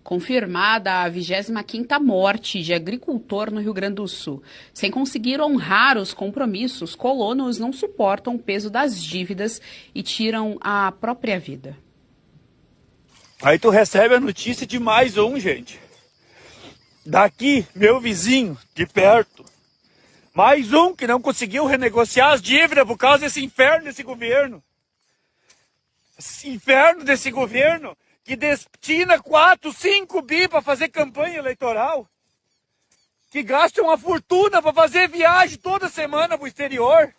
Confirmada a 25ª morte de agricultor no Rio Grande do Sul. Sem conseguir honrar os compromissos, colonos não suportam o peso das dívidas e tiram a própria vida. Aí tu recebe a notícia de mais um, gente. Daqui, meu vizinho, de perto. Mais um que não conseguiu renegociar as dívidas por causa desse inferno desse governo. Esse inferno desse governo que destina 4, 5 bi para fazer campanha eleitoral, que gasta uma fortuna para fazer viagem toda semana para o exterior.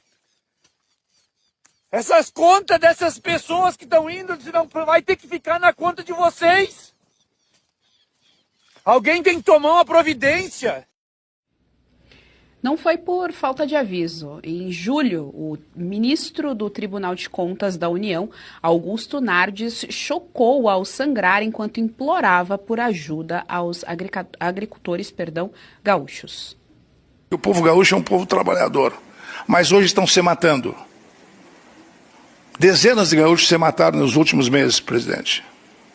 Essas contas dessas pessoas que estão indo, senão vai ter que ficar na conta de vocês. Alguém tem que tomar uma providência. Não foi por falta de aviso. Em julho, o ministro do Tribunal de Contas da União, Augusto Nardes, chocou ao sangrar enquanto implorava por ajuda aos agricultores gaúchos. O povo gaúcho é um povo trabalhador, mas hoje estão se matando. Dezenas de gaúchos se mataram nos últimos meses, presidente,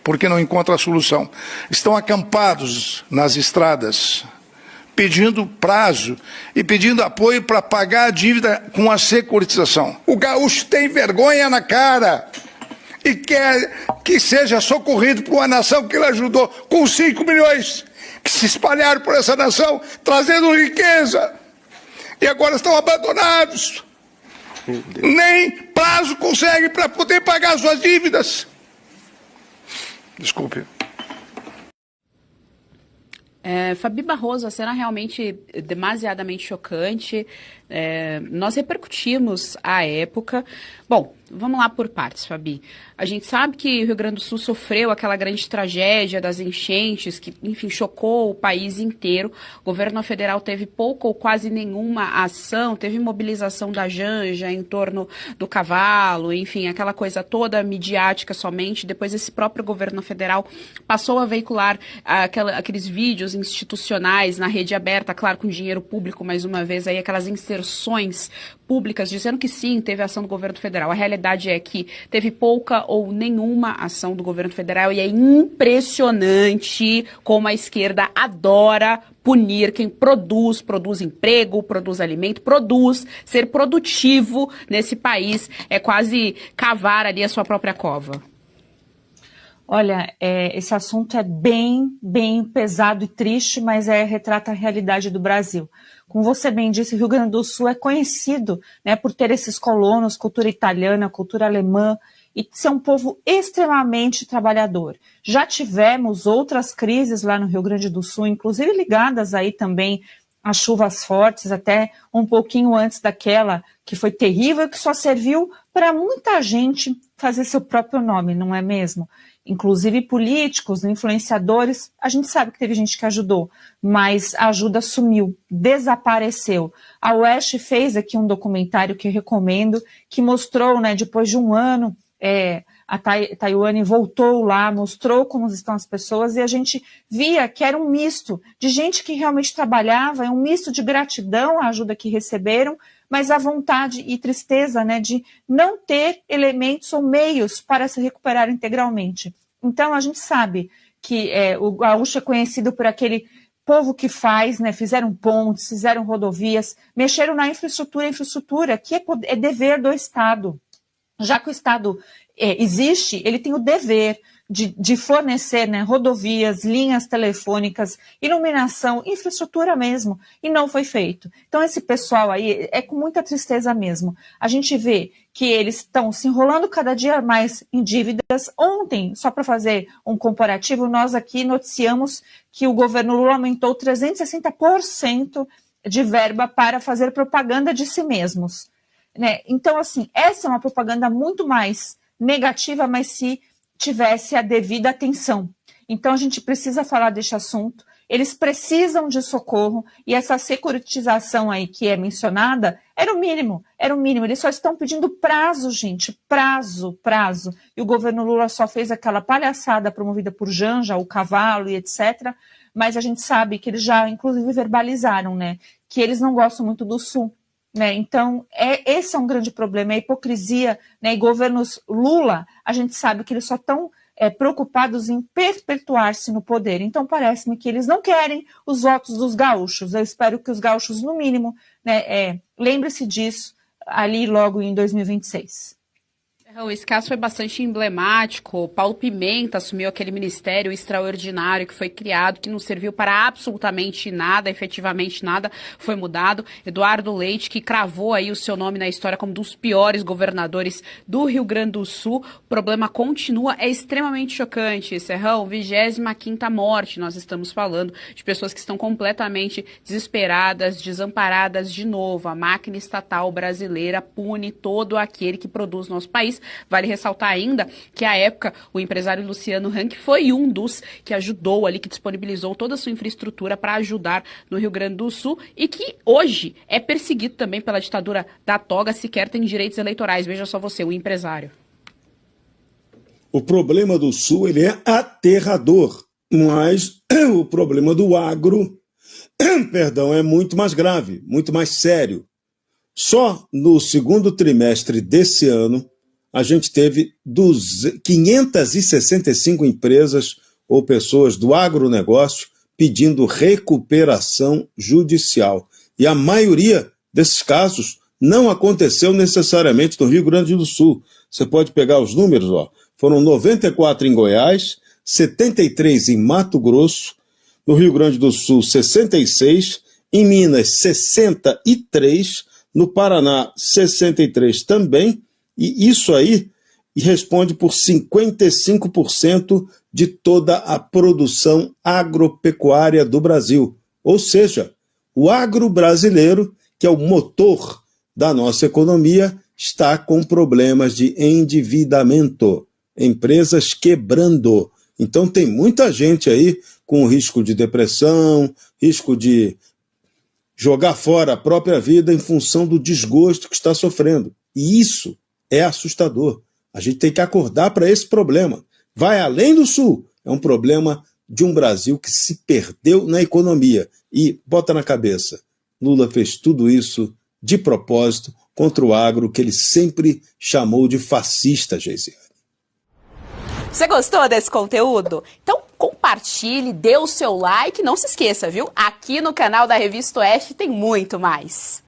porque não encontram a solução. Estão acampados nas estradas, pedindo prazo e pedindo apoio para pagar a dívida com a securitização. O gaúcho tem vergonha na cara e quer que seja socorrido por uma nação que ele ajudou com 5 milhões, que se espalharam por essa nação, trazendo riqueza, e agora estão abandonados. Nem prazo consegue para poder pagar suas dívidas. Desculpe. Fabi Barroso, a cena realmente demasiadamente chocante. Nós repercutimos à época. Bom, vamos lá por partes, Fabi. A gente sabe que o Rio Grande do Sul sofreu aquela grande tragédia das enchentes que, enfim, chocou o país inteiro. O governo federal teve pouca ou quase nenhuma ação, teve mobilização da Janja em torno do cavalo, enfim, aquela coisa toda midiática somente. Depois esse próprio governo federal passou a veicular aqueles vídeos institucionais na rede aberta, claro, com dinheiro público, mais uma vez, aí aquelas inserções públicas dizendo que sim, teve ação do governo federal. A realidade é que teve pouca ou nenhuma ação do governo federal e é impressionante como a esquerda adora punir quem produz emprego, produz alimento, ser produtivo nesse país é quase cavar ali a sua própria cova. Olha, esse assunto é bem pesado e triste, mas retrata a realidade do Brasil. Como você bem disse, o Rio Grande do Sul é conhecido, né, por ter esses colonos, cultura italiana, cultura alemã, e ser um povo extremamente trabalhador. Já tivemos outras crises lá no Rio Grande do Sul, inclusive ligadas aí também às chuvas fortes, até um pouquinho antes daquela que foi terrível, que só serviu para muita gente fazer seu próprio nome, não é mesmo? Inclusive políticos, influenciadores, a gente sabe que teve gente que ajudou, mas a ajuda sumiu, desapareceu. A UERJ fez aqui um documentário que eu recomendo, que mostrou, né, depois de um ano, a Taiwane voltou lá, mostrou como estão as pessoas, e a gente via que era um misto de gente que realmente trabalhava, um misto de gratidão à ajuda que receberam, mas a vontade e tristeza, né, de não ter elementos ou meios para se recuperar integralmente. Então, a gente sabe que o gaúcho é conhecido por aquele povo que faz, né, fizeram pontes, fizeram rodovias, mexeram na infraestrutura, que é dever do Estado. Já que o Estado existe, ele tem o dever de fornecer, né, rodovias, linhas telefônicas, iluminação, infraestrutura mesmo, e não foi feito. Então esse pessoal aí é com muita tristeza mesmo. A gente vê que eles estão se enrolando cada dia mais em dívidas. Ontem, só para fazer um comparativo, nós aqui noticiamos que o governo Lula aumentou 360% de verba para fazer propaganda de si mesmos, né? Então, assim, essa é uma propaganda muito mais negativa, mas se tivesse a devida atenção. Então, a gente precisa falar deste assunto, eles precisam de socorro, e essa securitização aí que é mencionada era o mínimo, eles só estão pedindo prazo, gente, prazo, e o governo Lula só fez aquela palhaçada promovida por Janja, o cavalo e etc., mas a gente sabe que eles já, inclusive, verbalizaram, né, que eles não gostam muito do Sul. Né? Então, esse é um grande problema, a hipocrisia, né? E governos Lula, a gente sabe que eles só estão preocupados em perpetuar-se no poder. Então, parece-me que eles não querem os votos dos gaúchos. Eu espero que os gaúchos, no mínimo, né, lembre-se disso ali logo em 2026. Esse caso foi bastante emblemático. Paulo Pimenta assumiu aquele ministério extraordinário que foi criado, que não serviu para absolutamente nada, efetivamente nada foi mudado. Eduardo Leite, que cravou aí o seu nome na história como um dos piores governadores do Rio Grande do Sul. O problema continua, é extremamente chocante. Serrão, 25ª morte. Nós estamos falando de pessoas que estão completamente desesperadas, desamparadas de novo. A máquina estatal brasileira pune todo aquele que produz no nosso país. Vale ressaltar ainda que, à época, o empresário Luciano Hang foi um dos que ajudou ali, que disponibilizou toda a sua infraestrutura para ajudar no Rio Grande do Sul e que hoje é perseguido também pela ditadura da toga, sequer tem direitos eleitorais. Veja só você, o empresário. O problema do Sul ele é aterrador, mas o problema do agro, é muito mais grave, muito mais sério. Só no segundo trimestre desse ano, a gente teve 565 empresas ou pessoas do agronegócio pedindo recuperação judicial. E a maioria desses casos não aconteceu necessariamente no Rio Grande do Sul. Você pode pegar os números, foram 94 em Goiás, 73 em Mato Grosso, no Rio Grande do Sul 66, em Minas 63, no Paraná 63 também, e isso aí responde por 55% de toda a produção agropecuária do Brasil. Ou seja, o agro brasileiro, que é o motor da nossa economia, está com problemas de endividamento, empresas quebrando. Então tem muita gente aí com risco de depressão, risco de jogar fora a própria vida em função do desgosto que está sofrendo. E isso é assustador. A gente tem que acordar para esse problema. Vai além do Sul. É um problema de um Brasil que se perdeu na economia. E bota na cabeça, Lula fez tudo isso de propósito contra o agro, que ele sempre chamou de fascista, Geisiane. Você gostou desse conteúdo? Então compartilhe, dê o seu like, não se esqueça, viu? Aqui no canal da Revista Oeste tem muito mais.